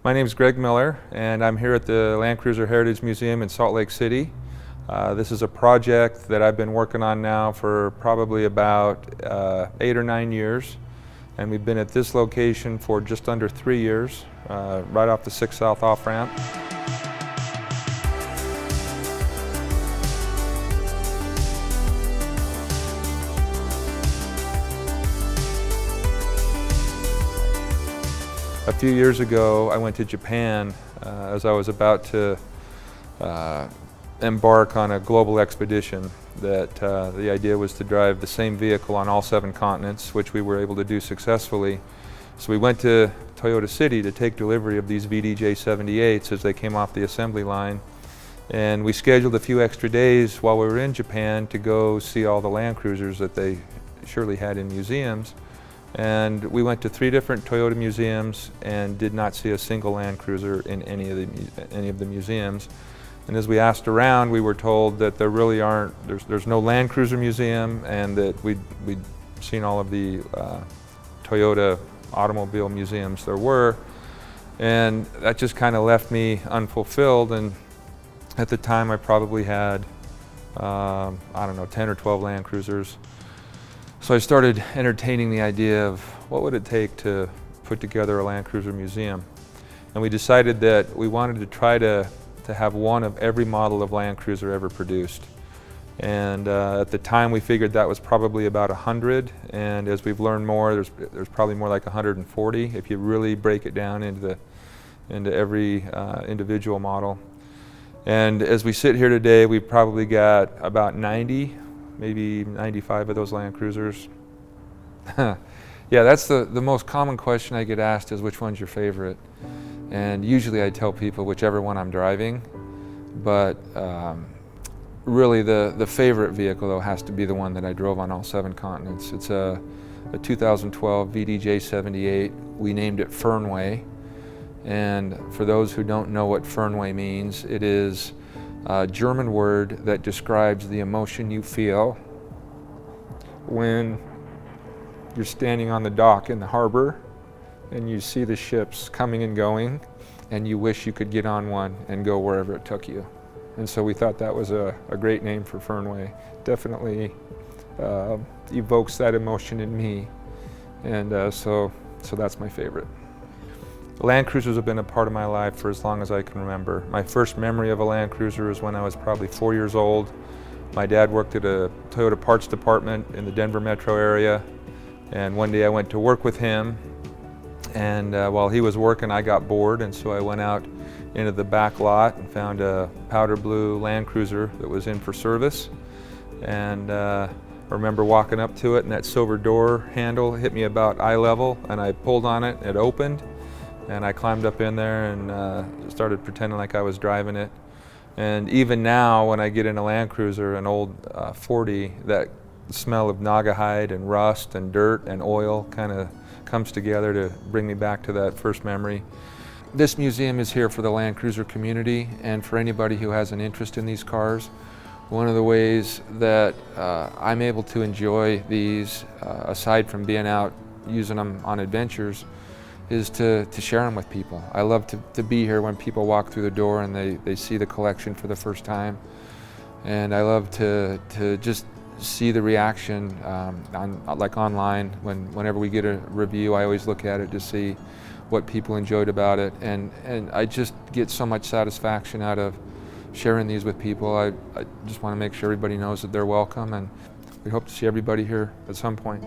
My name is Greg Miller, and I'm here at the Land Cruiser Heritage Museum in Salt Lake City. This is a project that I've been working on now for probably about 8 or 9 years, and we've been at this location for just under 3 years, right off the 6 South off-ramp. A few years ago, I went to Japan as I was about to embark on a global expedition. That the idea was to drive the same vehicle on all 7 continents, which we were able to do successfully. So we went to Toyota City to take delivery of these VDJ78s as they came off the assembly line. And we scheduled a few extra days while we were in Japan to go see all the Land Cruisers that they surely had in museums. And we went to 3 different Toyota museums and did not see a single Land Cruiser in any of the museums. And as we asked around, we were told that there really aren't, there's no Land Cruiser museum, and that we'd seen all of the Toyota automobile museums there were. And that just kind of left me unfulfilled. And at the time I probably had, I don't know, 10 or 12 Land Cruisers. So I started entertaining the idea of what would it take to put together a Land Cruiser museum. And we decided that we wanted to try to have one of every model of Land Cruiser ever produced. And at the time we figured that was probably about 100, and as we've learned more, there's probably more like 140 if you really break it down into every individual model. And as we sit here today, we've probably got about 90, maybe 95 of those Land Cruisers. Yeah, that's the most common question I get asked is, which one's your favorite? And usually I tell people whichever one I'm driving, but really the favorite vehicle though has to be the one that I drove on all 7 continents. It's a 2012 VDJ78. We named it Fernweh. And for those who don't know what Fernweh means, it is a German word that describes the emotion you feel when you're standing on the dock in the harbor and you see the ships coming and going, and you wish you could get on one and go wherever it took you. And so we thought that was a great name for Fernweh. Definitely evokes that emotion in me, and so that's my favorite. Land Cruisers have been a part of my life for as long as I can remember. My first memory of a Land Cruiser is when I was probably 4 years old. My dad worked at a Toyota parts department in the Denver metro area, and one day I went to work with him, and while he was working I got bored, and so I went out into the back lot and found a powder blue Land Cruiser that was in for service. And I remember walking up to it, and that silver door handle hit me about eye level, and I pulled on it, it opened. And I climbed up in there and started pretending like I was driving it. And even now, when I get in a Land Cruiser, an old 40, that smell of Naugahyde and rust and dirt and oil kind of comes together to bring me back to that first memory. This museum is here for the Land Cruiser community and for anybody who has an interest in these cars. One of the ways that I'm able to enjoy these, aside from being out using them on adventures, is to share them with people. I love to be here when people walk through the door and they see the collection for the first time. And I love to just see the reaction like online. Whenever we get a review, I always look at it to see what people enjoyed about it. And I just get so much satisfaction out of sharing these with people. I just want to make sure everybody knows that they're welcome, and we hope to see everybody here at some point.